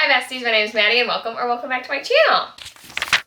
Hi besties, my name is Maddie and welcome back to my channel.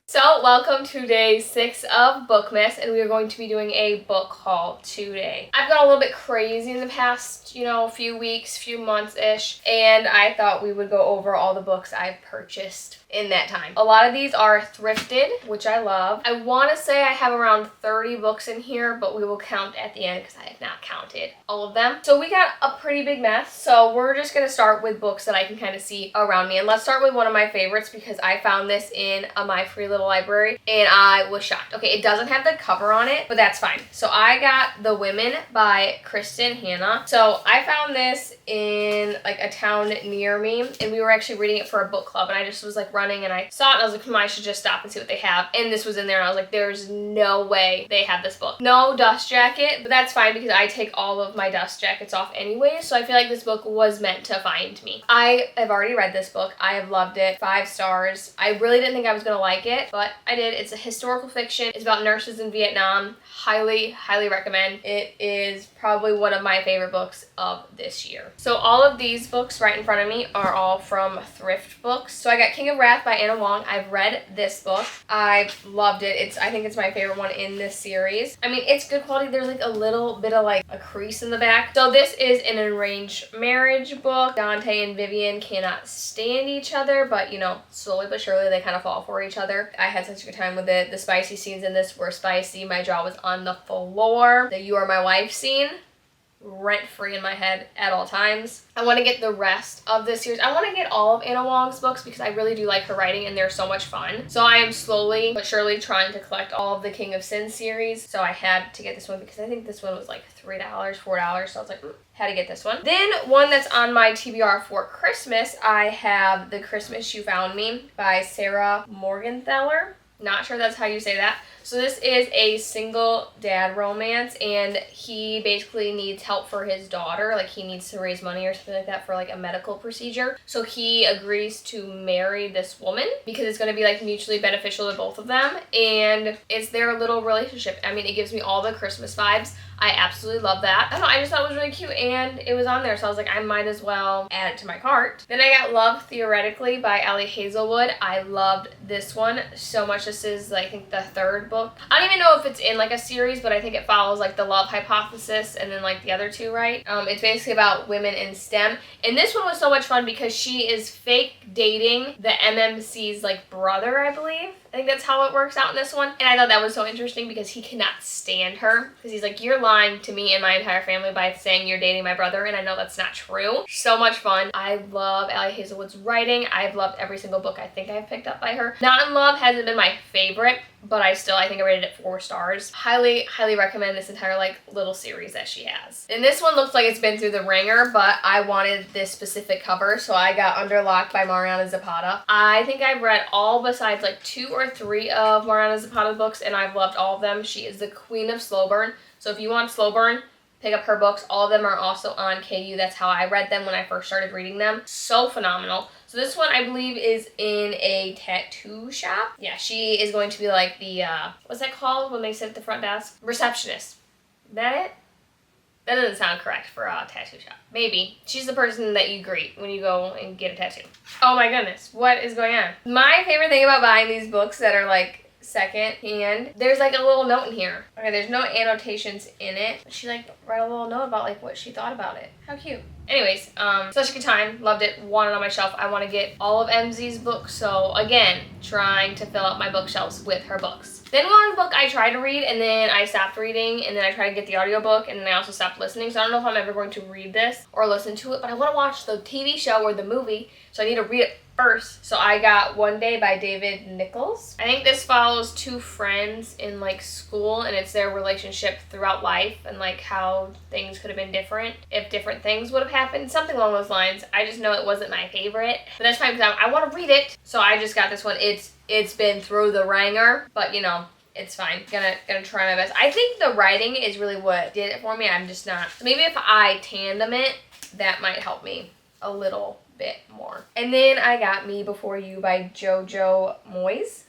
So welcome to day 6 of Bookmas, and we are going to be doing a book haul today. I've got a little bit crazy in the past, few weeks, few months-ish, and I thought we would go over all the books I've purchased in that time. A lot of these are thrifted, which I love. I want to say I have around 30 books in here, but we will count at the end because I have not counted all of them. So we got a pretty big mess, so we're just going to start with books that I can kind of see around me. And let's start with one of my favorites because I found this in My Free Little Library and I was shocked. Okay, it doesn't have the cover on it, but that's fine. So I got The Women by Kristen Hanna. So I found this in like a town near me, and we were actually reading it for a book club, and I just was like running and I saw it and I was like, I should just stop and see what they have. And this was in there and I was like, there's no way they have this book. No dust jacket, but that's fine because I take all of my dust jackets off anyway, so I feel like this book was meant to find me. I have already read this book. I have loved it. 5 stars. I really didn't think I was gonna like it, but I did. It's a historical fiction. It's about nurses in Vietnam. Highly, highly recommend. It is probably one of my favorite books of this year. So all of these books right in front of me are all from thrift books. So I got King of Wrath by Anna Wong. I've read this book. I loved it. I think it's my favorite one in this series. I mean, it's good quality. There's like a little bit of like a crease in the back. So this is an arranged marriage book. Dante and Vivian cannot stand each other, but slowly but surely they kind of fall for each other. I had such a good time with it. The spicy scenes in this were spicy. My jaw was on the floor. The "You Are My Wife" scene, rent-free in my head at all times. I want to get the rest of this series. I want to get all of Anna Wong's books because I really do like her writing and they're so much fun. So I am slowly but surely trying to collect all of the King of Sin series. So I had to get this one because I think this one was like $3, $4. So I was like, had to get this one. Then one that's on my TBR for Christmas, I have The Christmas You Found Me by Sarah Morgenthaler. Not sure that's how you say that. So this is a single dad romance, and he basically needs help for his daughter. Like he needs to raise money or something like that for like a medical procedure. So he agrees to marry this woman because it's going to be like mutually beneficial to both of them, and it's their little relationship. I mean, it gives me all the Christmas vibes. I absolutely love that. I don't know, I just thought it was really cute and it was on there, so I was like, I might as well add it to my cart. Then I got Love Theoretically by Ellie Hazelwood. I loved this one so much. This is, I think, the 3rd book. I don't even know if it's in like a series, but I think it follows like the love hypothesis and then like the other 2, right? It's basically about women in STEM. And this one was so much fun because she is fake dating the MMC's like brother, I believe. I think that's how it works out in this one. And I thought that was so interesting because he cannot stand her. Because he's like, you're lying to me and my entire family by saying you're dating my brother. And I know that's not true. So much fun. I love Ellie Hazelwood's writing. I've loved every single book I think I've picked up by her. Not in Love hasn't been my favorite, but I think I rated it 4 stars. Highly, highly recommend this entire like little series that she has. And this one looks like it's been through the ringer, but I wanted this specific cover, so I got Under Lock by Mariana Zapata. I think I've read all besides like 2 or 3 of Mariana Zapata's books, and I've loved all of them. She is the queen of slow burn. So if you want slow burn, pick up her books. All of them are also on KU. That's how I read them when I first started reading them. So phenomenal. So this one I believe is in a tattoo shop. Yeah, she is going to be like the, what's that called when they sit at the front desk? Receptionist. Is that it? That doesn't sound correct for a tattoo shop. Maybe. She's the person that you greet when you go and get a tattoo. Oh my goodness, what is going on? My favorite thing about buying these books that are like second hand, there's like a little note in here. Okay, there's no annotations in it, but she like wrote a little note about like what she thought about it. How cute. Anyways, such a good time. Loved it. Want it on my shelf. I want to get all of MZ's books. So again, trying to fill up my bookshelves with her books. Then one book I tried to read and then I stopped reading, and then I tried to get the audiobook and then I also stopped listening. So I don't know if I'm ever going to read this or listen to it, but I want to watch the TV show or the movie, so I need to read it first. So I got One Day by David Nichols. I think this follows 2 friends in like school, and it's their relationship throughout life and like how things could have been different if different things would have happened, something along those lines. I just know it wasn't my favorite, but that's fine because I want to read it. So I just got this one. It's been through the ringer, but it's fine. Gonna try my best. I think the writing is really what did it for me. I'm just not. Maybe if I tandem it, that might help me a little bit more. And then I got Me Before You by Jojo Moyes.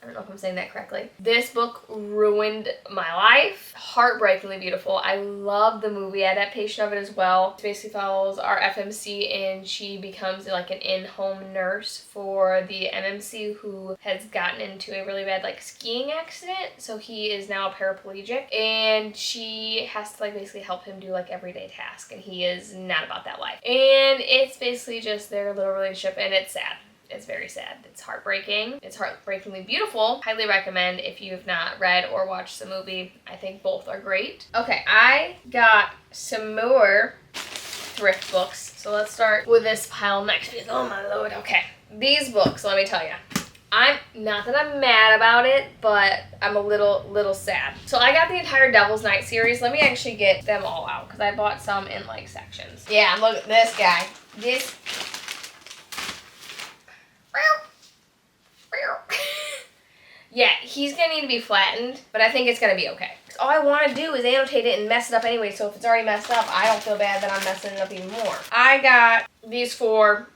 don't know if I'm saying that correctly. This book ruined my life. Heartbreakingly beautiful. I love the movie adaptation of it as well. It basically follows our FMC and she becomes like an in-home nurse for the MMC who has gotten into a really bad like skiing accident. So he is now a paraplegic and she has to like basically help him do like everyday tasks, and he is not about that life. And it's basically just their little relationship, and it's sad. It's very sad. It's heartbreaking. It's heartbreakingly beautiful. Highly recommend if you have not read or watched the movie. I think both are great. Okay, I got some more thrift books. So let's start with this pile next to me. Oh my lord. Okay. These books, let me tell you. I'm not that I'm mad about it, but I'm a little sad. So I got the entire Devil's Night series. Let me actually get them all out because I bought some in like sections. Yeah, look at this guy. This yeah, he's gonna need to be flattened, but I think it's gonna be okay. All I want to do is annotate it and mess it up anyway, so if it's already messed up, I don't feel bad that I'm messing it up even more. I got these 4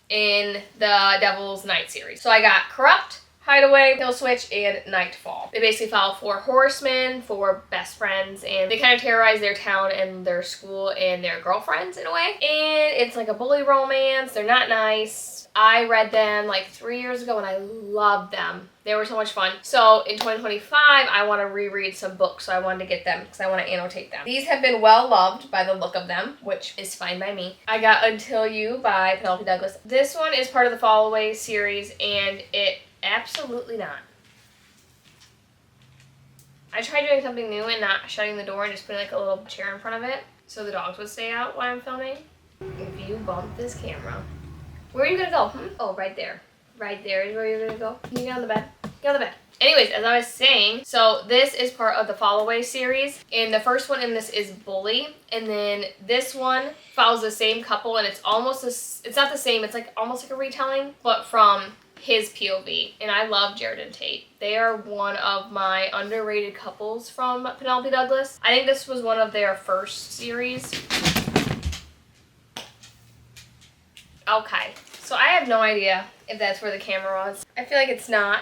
in the Devil's Night series. So I got Corrupt, Hideaway, Kill Switch, and Nightfall. They basically follow 4 horsemen, 4 best friends, and they kind of terrorize their town and their school and their girlfriends in a way. And it's like a bully romance. They're not nice. I read them like 3 years ago and I loved them. They were so much fun. So in 2025, I want to reread some books, so I wanted to get them because I want to annotate them. These have been well loved by the look of them, which is fine by me. I got Until You by Penelope Douglas. This one is part of the Fall Away series, and it absolutely not. I tried doing something new and not shutting the door and just putting like a little chair in front of it so the dogs would stay out while I'm filming. If you bump this camera, where are you gonna go? Oh, right there. Right there is where you're gonna go. Can you get on the bed? Get on the bed. Anyways, as I was saying, so this is part of the Fall Away series, and the first one in this is Bully, and then this one follows the same couple, and it's almost it's not the same, it's like almost like a retelling, but from his POV, and I love Jared and Tate. They are one of my underrated couples from Penelope Douglas. I think this was one of their first series. Okay, so I have no idea if that's where the camera was. I feel like it's not,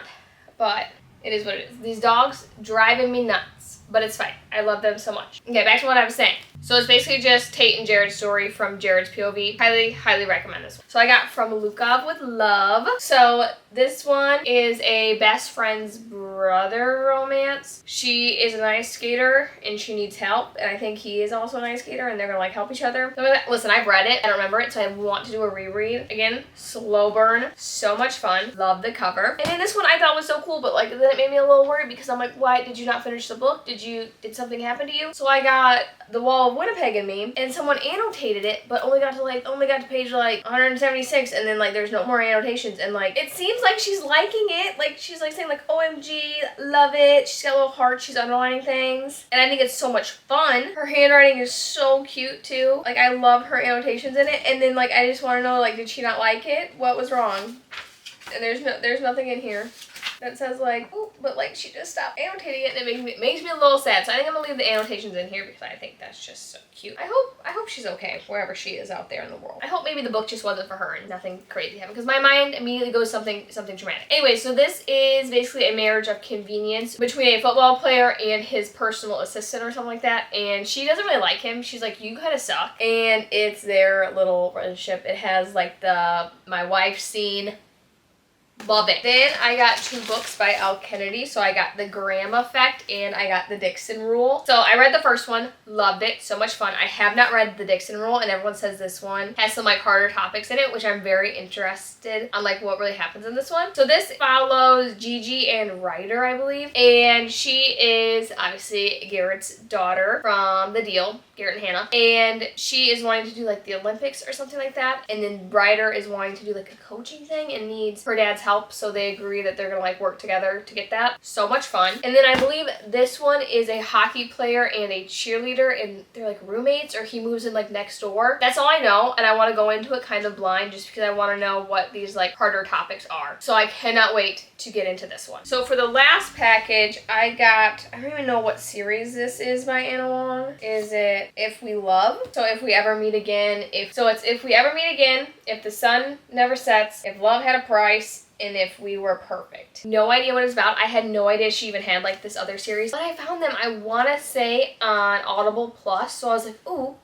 but it is what it is. These dogs driving me nuts, but it's fine. I love them so much. Okay, back to what I was saying. So it's basically just Tate and Jared's story from Jared's POV. Highly recommend this one. So I got From Lukov with Love. So this one is a best friend's brother romance. She is an ice skater and she needs help, and I think he is also an ice skater, and they're gonna like help each other. So listen, I've read it, I don't remember it, so I want to do a reread. Again, slow burn, so much fun. Love the cover. And then this one I thought was so cool, but like then it made me a little worried because I'm like, why did you not finish the book? Did something happen to you? So I got The Wall of Winnipeg and Me, and someone annotated it, but only got to page like 176, and then like there's no more annotations, and like it seems like she's liking it, like she's like saying like OMG, love it. She's got little hearts, she's underlining things, and I think it's so much fun. Her handwriting is so cute too. Like I love her annotations in it, and then like I just want to know, like, did she not like it? What was wrong? And there's nothing in here that says like, oh, but like she just stopped annotating it, and it makes me a little sad. So I think I'm gonna leave the annotations in here because I think that's just so cute. I hope she's okay wherever she is out there in the world. I hope maybe the book just wasn't for her and nothing crazy happened, because my mind immediately goes something traumatic. Anyway, so this is basically a marriage of convenience between a football player and his personal assistant or something like that, and she doesn't really like him. She's like, you kind of suck, and it's their little relationship. It has like the my wife scene. Love it. Then I got 2 books by Al Kennedy. So I got The Graham Effect and I got The Dixon Rule. So I read the first one, loved it, so much fun. I have not read The Dixon Rule, and everyone says this one has some like harder topics in it, which I'm very interested on like what really happens in this one. So this follows Gigi and Ryder, I believe, and she is obviously Garrett's daughter from The Deal, Garrett and Hannah, and she is wanting to do like the Olympics or something like that, and then Ryder is wanting to do like a coaching thing and needs her dad's help, so they agree that they're gonna like work together to get that. So much fun. And then I believe this one is a hockey player and a cheerleader, and they're like roommates, or he moves in like next door. That's all I know, and I want to go into it kind of blind just because I want to know what these like harder topics are. So I cannot wait to get into this one. So for the last package, I don't even know what series this is by Anna Wong. Is it it If We Love. So if we ever meet again, if we ever meet again, if the sun never sets, if love had a price, and if we were perfect. No idea what it's about. I had no idea she even had like this other series, but I found them, I want to say, on Audible Plus. So I was like, ooh,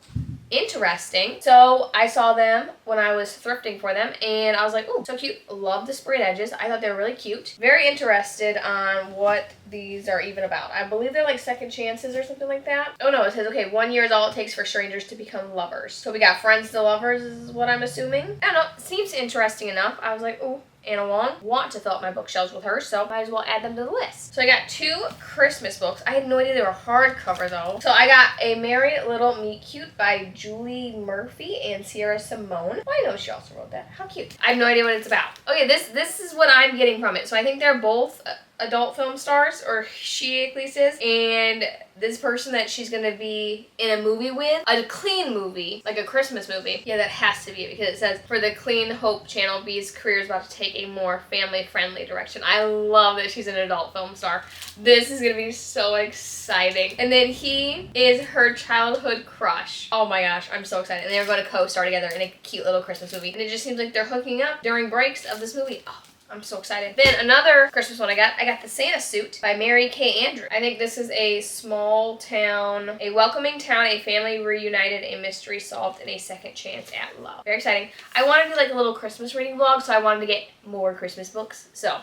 interesting. So I saw them when I was thrifting for them, and I was like, ooh, so cute. Love the sprayed edges. I thought they were really cute. Very interested on what these are even about. I believe they're like second chances or something like that. Oh no, it says, okay, 1 year is all it takes for strangers to become lovers. So we got friends to lovers is what I'm assuming. I don't know, seems interesting enough. I was like, ooh, Anna Wong, want to fill up my bookshelves with her, so might as well add them to the list. So I got 2 Christmas books. I had no idea they were hardcover though. So I got A Merry Little Meet Cute by Julie Murphy and Sierra Simone. Oh, I know she also wrote that. How cute. I have no idea what it's about. Okay, this is what I'm getting from it. So I think they're both adult film stars, or she at least is, and this person that she's gonna be in a movie with, a clean movie, like a Christmas movie. Yeah, that has to be it, because it says, for the Clean Hope channel, Bee's career is about to take a more family-friendly direction. I love that she's an adult film star. This is gonna be so exciting. And then he is her childhood crush. Oh my gosh, I'm so excited. And they're going to co-star together in a cute little Christmas movie. And it just seems like they're hooking up during breaks of this movie. Oh, I'm so excited. Then another Christmas one I got The Santa Suit by Mary Kay Andrews. I think this is a small town, a welcoming town, a family reunited, a mystery solved, and a second chance at love. Very exciting. I wanted to do like a little Christmas reading vlog, so I wanted to get more Christmas books. So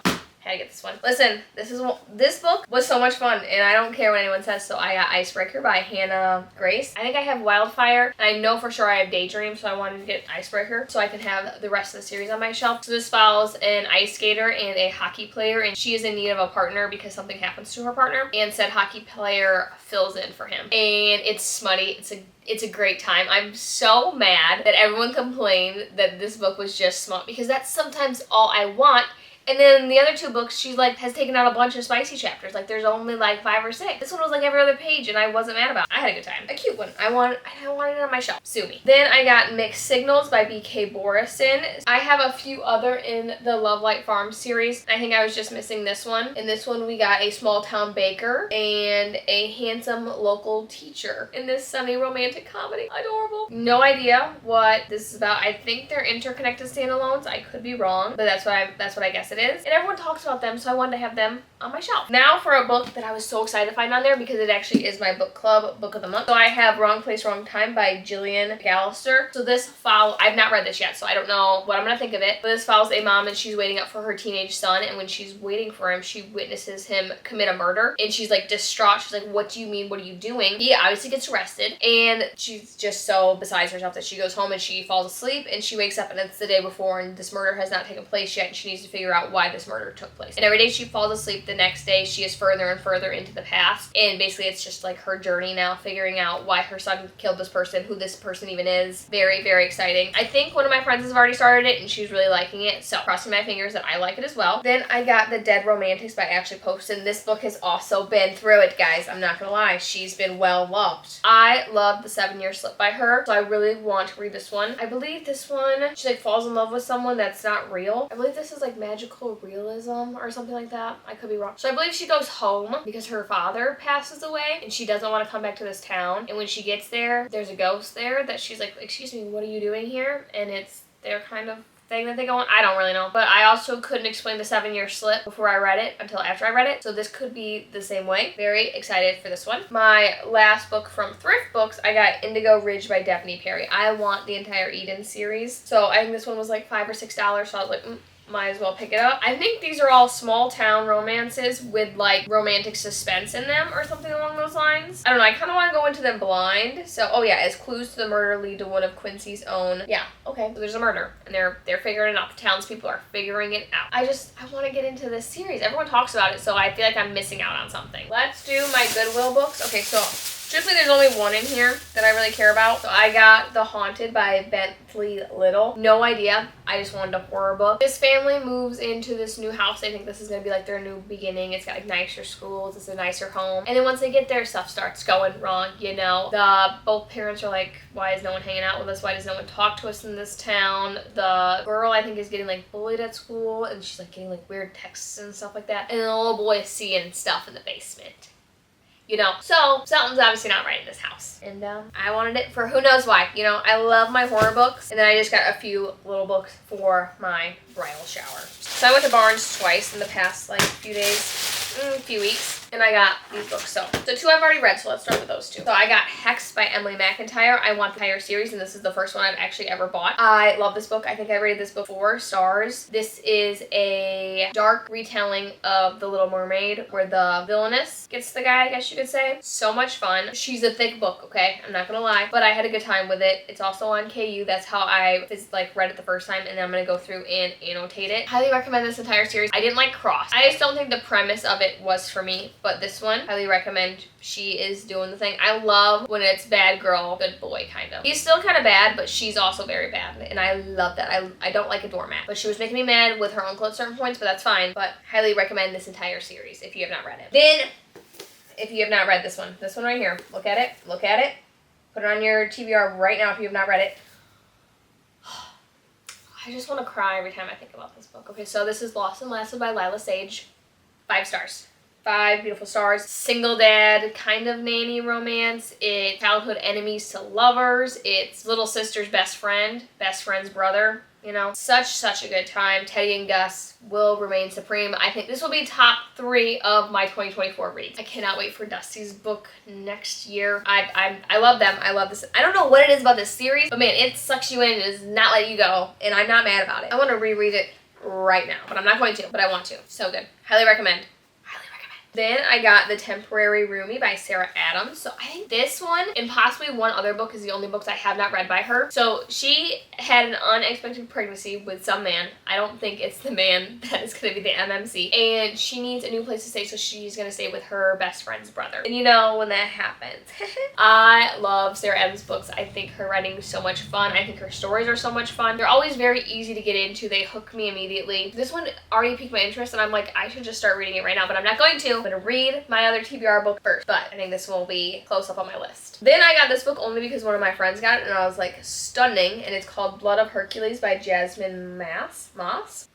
had to get this one. Listen, this book was so much fun, and I don't care what anyone says, so I got Icebreaker by Hannah Grace. I think I have Wildfire, and I know for sure I have Daydream, so I wanted to get Icebreaker so I can have the rest of the series on my shelf. So this follows an ice skater and a hockey player, and she is in need of a partner because something happens to her partner, and said hockey player fills in for him. And it's smutty. It's a great time. I'm so mad that everyone complained that this book was just smut, because that's sometimes all I want. And then the other 2 books, she like has taken out a bunch of spicy chapters. Like there's only like 5 or 6. This one was like every other page, and I wasn't mad about it. I had a good time. A cute one. I wanted it on my shelf. Sue me. Then I got Mixed Signals by B.K. Borison. I have a few other in the Love Light Farm series. I think I was just missing this one. In this one, we got a small town baker and a handsome local teacher in this sunny romantic comedy. Adorable. No idea what this is about. I think they're interconnected standalones. I could be wrong, but that's what I guess it is. And everyone talks about them, so I wanted to have them on my shelf. Now for a book that I was so excited to find on there, because it actually is my book club book of the month. So I have Wrong Place, Wrong Time by Jillian McAllister. So this I've not read this yet, so I don't know what I'm gonna think of it. But this follows a mom, and she's waiting up for her teenage son, and when she's waiting for him, she witnesses him commit a murder, and she's like distraught. She's like, what do you mean? What are you doing? He obviously gets arrested, and she's just so besides herself that she goes home and she falls asleep, and she wakes up and it's the day before, and this murder has not taken place yet, and she needs to figure out why this murder took place. And every day she falls asleep, the next day she is further and further into the past, and basically it's just like her journey now, figuring out why her son killed this person, who this person even is. Very, very exciting. I think one of my friends has already started it, and she's really liking it, so crossing my fingers that I like it as well. Then I got The Dead Romantics by Ashley Poston. This book has also been through it, guys. I'm not gonna lie. She's been well loved. I love The 7-Year Slip by her, so I really want to read this one. I believe this one, she like falls in love with someone that's not real. I believe this is like magical realism or something like that. I could be wrong. So I believe she goes home because her father passes away, and she doesn't want to come back to this town. And when she gets there, there's a ghost there that she's like, excuse me, what are you doing here? And it's their kind of thing that they go on. I don't really know. But I also couldn't explain The 7-Year Slip before I read it until after I read it. So this could be the same way. Very excited for this one. My last book from Thrift Books, I got Indigo Ridge by Daphne Perry. I want the entire Eden series. So I think this one was like $5 or $6. So I was like, might as well pick it up. I think these are all small town romances with like romantic suspense in them or something along those lines. I don't know, I kind of want to go into them blind. So, oh yeah, as clues to the murder lead to one of Quincy's own. Yeah, okay. So there's a murder, and they're figuring it out. The townspeople are figuring it out. I want to get into this series. Everyone talks about it, so I feel like I'm missing out on something. Let's do my Goodwill books. Okay, so truthfully, there's only one in here that I really care about. So I got The Haunted by Bentley Little. No idea. I just wanted a horror book. This family moves into this new house. I think this is going to be like their new beginning. It's got like nicer schools. It's a nicer home. And then once they get there, stuff starts going wrong, you know. Both parents are like, why is no one hanging out with us? Why does no one talk to us in this town? The girl, I think, is getting like bullied at school, and she's like getting like weird texts and stuff like that. And the little boy is seeing stuff in the basement. you know. So something's obviously not right in this house. And I wanted it for who knows why. You know, I love my horror books. And then I just got a few little books for my bridal shower. So I went to Barnes twice in the past like few weeks. And I got these books. So 2 I've already read, so let's start with those 2. So I got Hex by Emily McIntyre. I want the entire series, and this is the first one I've actually ever bought. I love this book. I think I rated this book 4 stars. This is a dark retelling of The Little Mermaid, where the villainess gets the guy, I guess you could say. So much fun. She's a thick book, okay? I'm not gonna lie, but I had a good time with it. It's also on KU. That's how I read it the first time, and then I'm gonna go through and annotate it. Highly recommend this entire series. I didn't like Cross. I just don't think the premise of it was for me, but this one, highly recommend. She is doing the thing. I love when it's bad girl, good boy, kind of. He's still kind of bad, but she's also very bad, and I love that. I don't like a doormat, but she was making me mad with her uncle at certain points, but that's fine. But highly recommend this entire series if you have not read it. Then, if you have not read this one right here, look at it, put it on your TBR right now if you have not read it. I just want to cry every time I think about this book. Okay, so this is Lost and Lasted by Lila Sage. 5 stars. 5 beautiful stars. Single dad kind of nanny romance. It's childhood enemies to lovers. It's little sister's best friend's brother. You know, such a good time. Teddy and Gus will remain supreme. I think this will be top 3 of my 2024 reads. I cannot wait for Dusty's book next year. I love them. I love this. I don't know what it is about this series, but man, it sucks you in and does not let you go, and I'm not mad about it. I want to reread it right now, but I'm not going to, but I want to. So good. Highly recommend. Then I got The Temporary Roomie by Sarah Adams. So I think this one and possibly one other book is the only books I have not read by her. So she had an unexpected pregnancy with some man. I don't think it's the man that is going to be the MMC. And she needs a new place to stay, so she's going to stay with her best friend's brother. And you know when that happens. I love Sarah Adams' books. I think her writing is so much fun. I think her stories are so much fun. They're always very easy to get into. They hook me immediately. This one already piqued my interest, and I'm like, I should just start reading it right now, but I'm not going to. I'm going to read my other TBR book first, but I think this will be close up on my list. Then I got this book only because one of my friends got it, and I was like, stunning, and it's called Blood of Hercules by Jasmine Moss.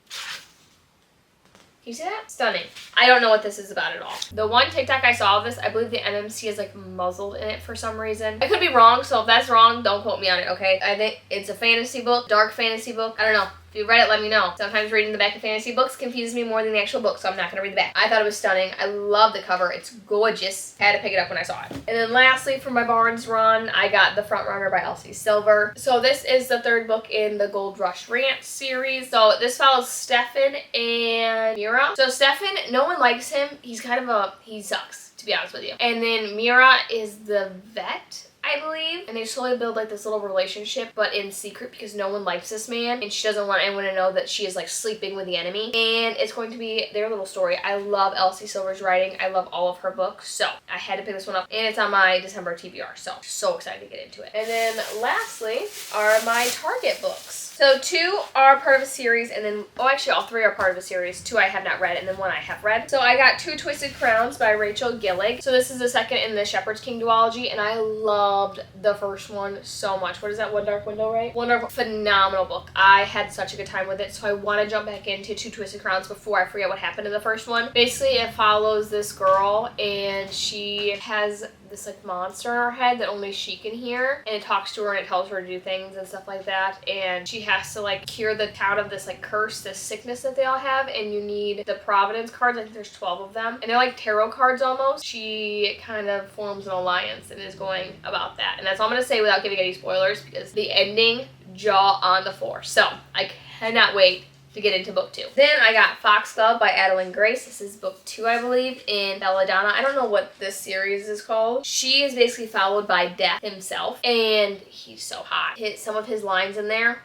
Can you see that? Stunning. I don't know what this is about at all. The one TikTok I saw of this, I believe the MMC is like muzzled in it for some reason. I could be wrong, so if that's wrong, don't quote me on it, okay? I think it's a fantasy book, dark fantasy book. I don't know. If you read it, let me know. Sometimes reading the back of fantasy books confuses me more than the actual book, so I'm not going to read the back. I thought it was stunning. I love the cover. It's gorgeous. I had to pick it up when I saw it. And then lastly, for my Barnes run, I got The Front Runner by Elsie Silver. So this is the 3rd book in the Gold Rush Ranch series. So this follows Stefan and Mira. So Stefan, no one likes him. He sucks, to be honest with you. And then Mira is the vet, I believe, and they slowly build like this little relationship, but in secret because no one likes this man, and she doesn't want anyone to know that she is like sleeping with the enemy. And it's going to be their little story. I love Elsie Silver's writing. I love all of her books, so I had to pick this one up, and it's on my December TBR, so excited to get into it. And then lastly are my Target books. So 2 are part of a series, and then, actually all 3 are part of a series. 2 I have not read, and then 1 I have read. So I got 2 Twisted Crowns by Rachel Gillig. So this is the 2nd in the Shepherd's King duology, and I loved the first one so much. What is that? One Dark Window, right? Wonderful, phenomenal book. I had such a good time with it, so I want to jump back into 2 Twisted Crowns before I forget what happened in the first one. Basically, it follows this girl, and she has this like monster in her head that only she can hear, and it talks to her and it tells her to do things and stuff like that, and she has to like cure the town of this like curse, this sickness that they all have, and you need the Providence cards. I think there's 12 of them, and they're like tarot cards almost. She kind of forms an alliance and is going about that, and that's all I'm gonna say without giving any spoilers because the ending, jaw on the floor. So I cannot wait to get into book 2. Then I got Foxglove by Adeline Grace. This is book 2, I believe, in Belladonna. I don't know what this series is called. She is basically followed by Death himself, and he's so hot. Some of his lines in there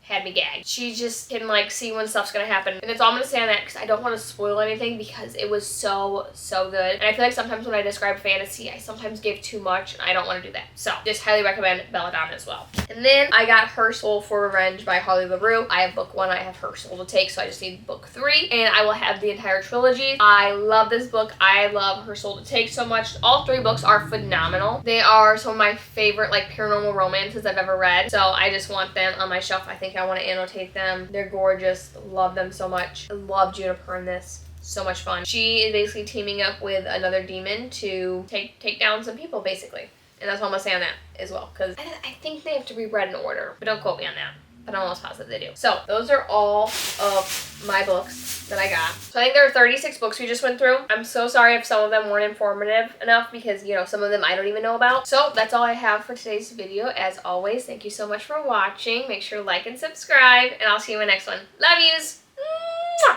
had me gagged. She just can like see when stuff's gonna happen, and that's all I'm gonna say on that because I don't want to spoil anything because it was so good. And I feel like sometimes when I describe fantasy, I sometimes give too much, and I don't want to do that. So just highly recommend Belladonna as well. And then I got Her Soul for Revenge by Holly LaRue. I have book 1, I have Her Soul to take, so I just need book 3, and I will have the entire trilogy. I love this book. I love Her Soul to Take so much. All 3 books are phenomenal. They are some of my favorite like paranormal romances I've ever read, so I just want them on my shelf. I think I want to annotate them. They're gorgeous. Love them so much. I love Juniper in this so much fun. She is basically teaming up with another demon to take down some people, basically. And that's all I'm going to say on that as well. Because I think they have to be read in order. But don't quote me on that. But I'm almost positive they do. So those are all of my books that I got. So I think there are 36 books we just went through. I'm so sorry if some of them weren't informative enough because, you know, some of them I don't even know about. So that's all I have for today's video. As always, thank you so much for watching. Make sure to like and subscribe, and I'll see you in my next one. Love yous!